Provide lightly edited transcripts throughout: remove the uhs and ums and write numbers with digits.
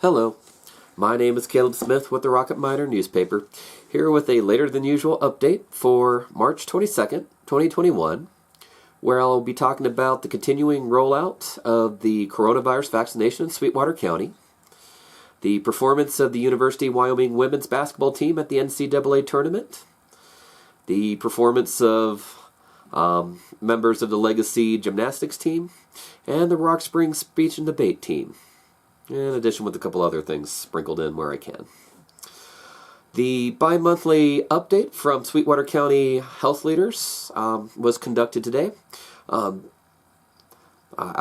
Hello, my name is Caleb Smith with the Rocket Miner newspaper, here with a later than usual update for March 22nd, 2021, where I'll be talking about the continuing rollout of the coronavirus vaccination in Sweetwater County, the performance of the University of Wyoming women's basketball team at the NCAA Tournament, the performance of members of the Legacy Gymnastics team, and the Rock Springs speech and debate team, in addition with a couple other things sprinkled in where I can. The bi-monthly update from Sweetwater County health leaders was conducted today. I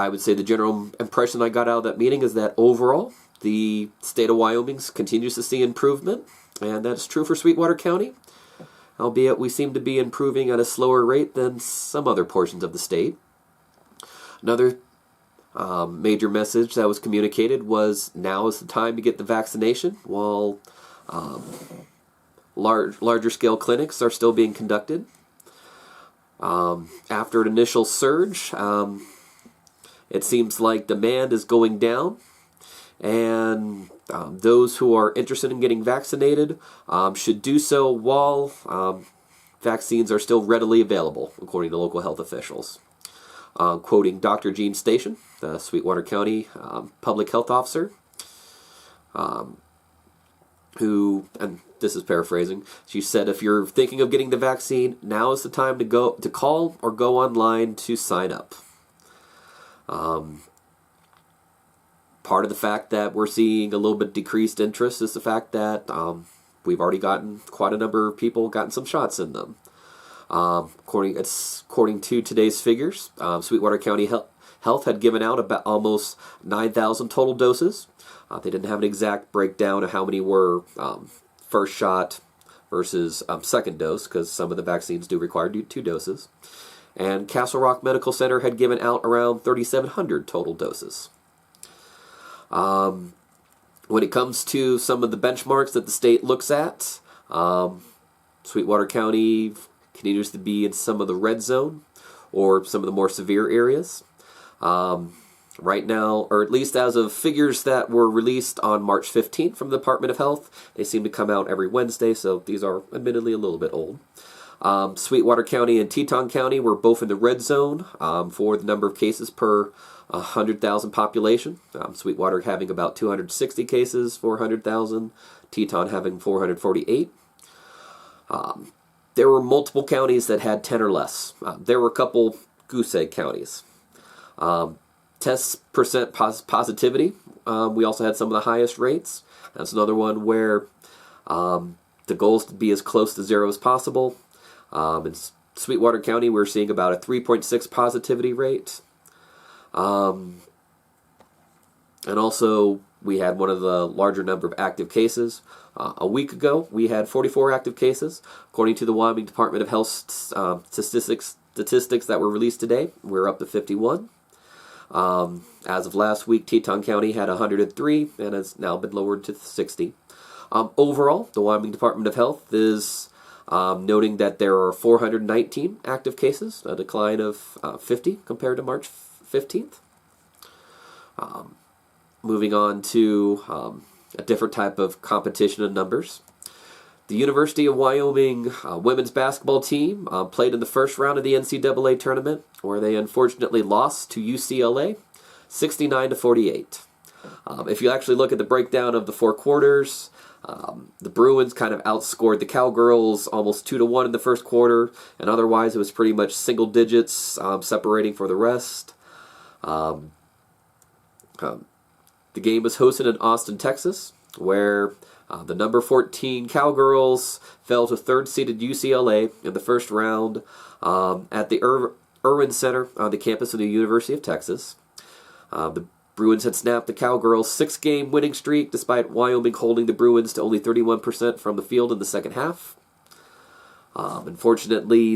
would say the general impression I got out of that meeting is that overall, the state of Wyoming continues to see improvement, and that's true for Sweetwater County, albeit we seem to be improving at a slower rate than some other portions of the state. Another major message that was communicated was now is the time to get the vaccination, while larger scale clinics are still being conducted. After an initial surge, it seems like demand is going down, and those who are interested in getting vaccinated should do so while vaccines are still readily available, according to local health officials. Quoting Dr. Jean Station, the Sweetwater County public health officer, who, and this is paraphrasing, she said, if you're thinking of getting the vaccine, now is the time to call or go online to sign up. Part of the fact that we're seeing a little bit decreased interest is the fact that we've already gotten quite a number of people gotten some shots in them. According to today's figures, Sweetwater County Health had given out about almost 9,000 total doses. They didn't have an exact breakdown of how many were first shot versus second dose, because some of the vaccines do require 2 doses. And Castle Rock Medical Center had given out around 3,700 total doses. When it comes to some of the benchmarks that the state looks at, Sweetwater County continues to be in some of the red zone or some of the more severe areas. Right now, or at least as of figures that were released on March 15th from the Department of Health, they seem to come out every Wednesday, so these are admittedly a little bit old. Sweetwater County and Teton County were both in the red zone for the number of cases per 100,000 population. Sweetwater having about 260 cases for 100,000, Teton having 448. There were multiple counties that had 10 or less. There were a couple goose egg counties. Test percent positivity, we also had some of the highest rates. That's another one where the goal is to be as close to zero as possible. In Sweetwater County, we're seeing about a 3.6 positivity rate. And also, we had one of the larger number of active cases. A week ago, we had 44 active cases. According to the Wyoming Department of Health statistics that were released today, we're up to 51. As of last week, Teton County had 103 and has now been lowered to 60. Overall, the Wyoming Department of Health is noting that there are 419 active cases, a decline of 50 compared to March 15th. Moving on to a different type of competition and numbers. The University of Wyoming women's basketball team played in the first round of the NCAA Tournament, where they unfortunately lost to UCLA, 69-48. If you actually look at the breakdown of the 4 quarters, the Bruins kind of outscored the Cowgirls almost 2-1 in the first quarter, and otherwise it was pretty much single digits separating for the rest. The game was hosted in Austin, Texas, where the number 14 Cowgirls fell to third-seeded UCLA in the first round at the Irwin Center on the campus of the University of Texas. The Bruins had snapped the Cowgirls' 6-game winning streak, despite Wyoming holding the Bruins to only 31% from the field in the second half. Unfortunately,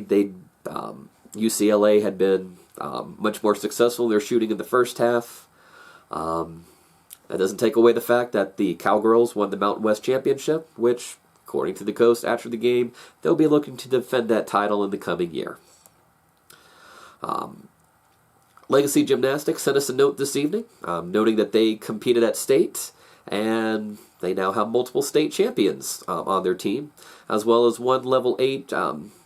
UCLA had been much more successful in their shooting in the first half. That doesn't take away the fact that the Cowgirls won the Mountain West Championship, which, according to the Coast, after the game, they'll be looking to defend that title in the coming year. Legacy Gymnastics sent us a note this evening, noting that they competed at state and they now have multiple state champions on their team, as well as one level 8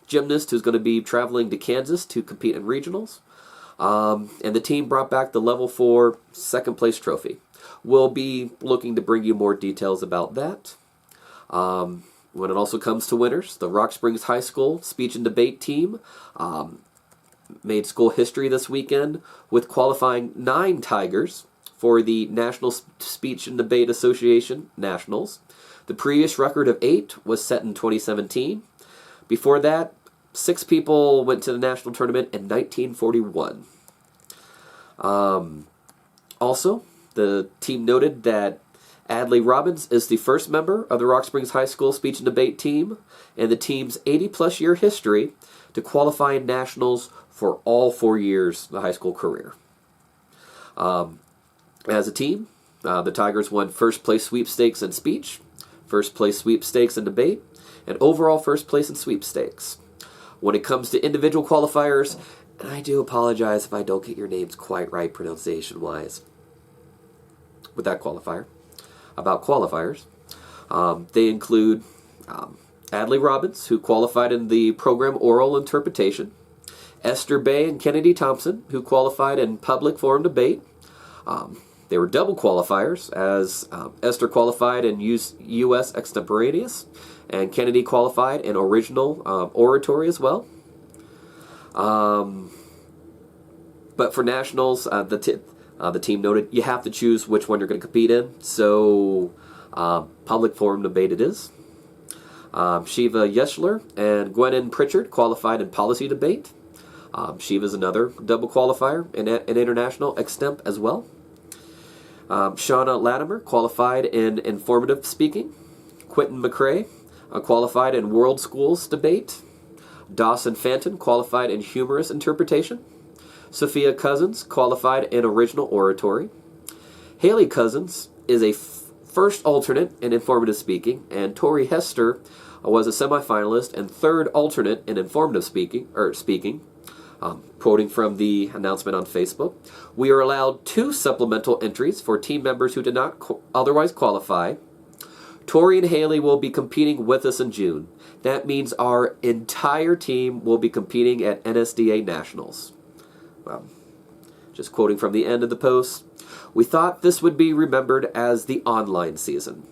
gymnast who's going to be traveling to Kansas to compete in regionals. And the team brought back the level 4 second place trophy. We'll be looking to bring you more details about that. When it also comes to winners, the Rock Springs High School speech and debate team made school history this weekend with qualifying 9 Tigers for the National Speech and Debate Association Nationals. The previous record of 8 was set in 2017. Before that, 6 people went to the national tournament in 1941. Also, the team noted that Adley Robbins is the first member of the Rock Springs High School speech and debate team in the team's 80-plus year history to qualify in nationals for all 4 years of the high school career. As a team, the Tigers won first place sweepstakes in speech, first place sweepstakes in debate, and overall first place in sweepstakes. When it comes to individual qualifiers, and I do apologize if I don't get your names quite right pronunciation-wise with that qualifier. About qualifiers, they include Adley Robbins, who qualified in the program oral interpretation, Esther Bay and Kennedy Thompson, who qualified in public forum debate. They were double qualifiers, as Esther qualified in U.S. extemporaneous, and Kennedy qualified in original oratory as well. But for nationals, the team noted you have to choose which one you're going to compete in, so public forum debate it is. Shiva Yeshler and Gwennon Pritchard qualified in policy debate. Shiva's another double qualifier in international extemp as well. Shauna Latimer qualified in informative speaking. Quentin McCrae qualified in world schools debate. Dawson Fanton qualified in humorous interpretation. Sophia Cousins qualified in original oratory. Haley Cousins is a first alternate in informative speaking, and Tori Hester was a semifinalist and third alternate in informative speaking. Quoting from the announcement on Facebook, we are allowed 2 supplemental entries for team members who did not otherwise qualify. Tori and Haley will be competing with us in June. That means our entire team will be competing at NSDA Nationals. Well, just quoting from the end of the post, we thought this would be remembered as the online season,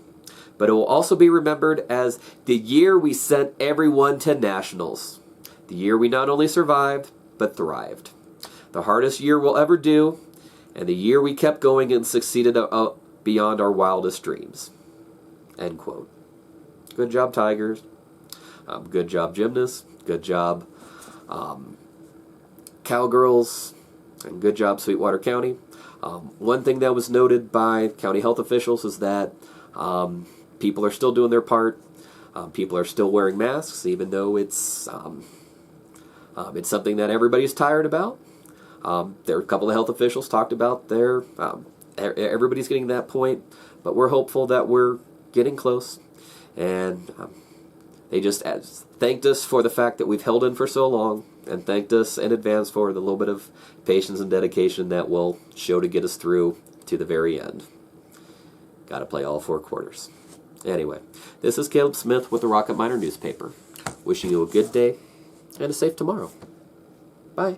but it will also be remembered as the year we sent everyone to nationals. The year we not only survived, but thrived. The hardest year we'll ever do, and the year we kept going and succeeded beyond our wildest dreams. End quote. Good job, Tigers. Good job, gymnasts. Good job, Cowgirls. And good job, Sweetwater County. One thing that was noted by county health officials is that people are still doing their part. People are still wearing masks, even though it's something that everybody's tired about. There are a couple of health officials talked about their everybody's getting to that point, but we're hopeful that we're getting close. And they just thanked us for the fact that we've held in for so long, and thanked us in advance for the little bit of patience and dedication that we'll show to get us through to the very end. Got to play all 4 quarters. Anyway, this is Caleb Smith with the Rocket Miner newspaper, wishing you a good day and a safe tomorrow. Bye.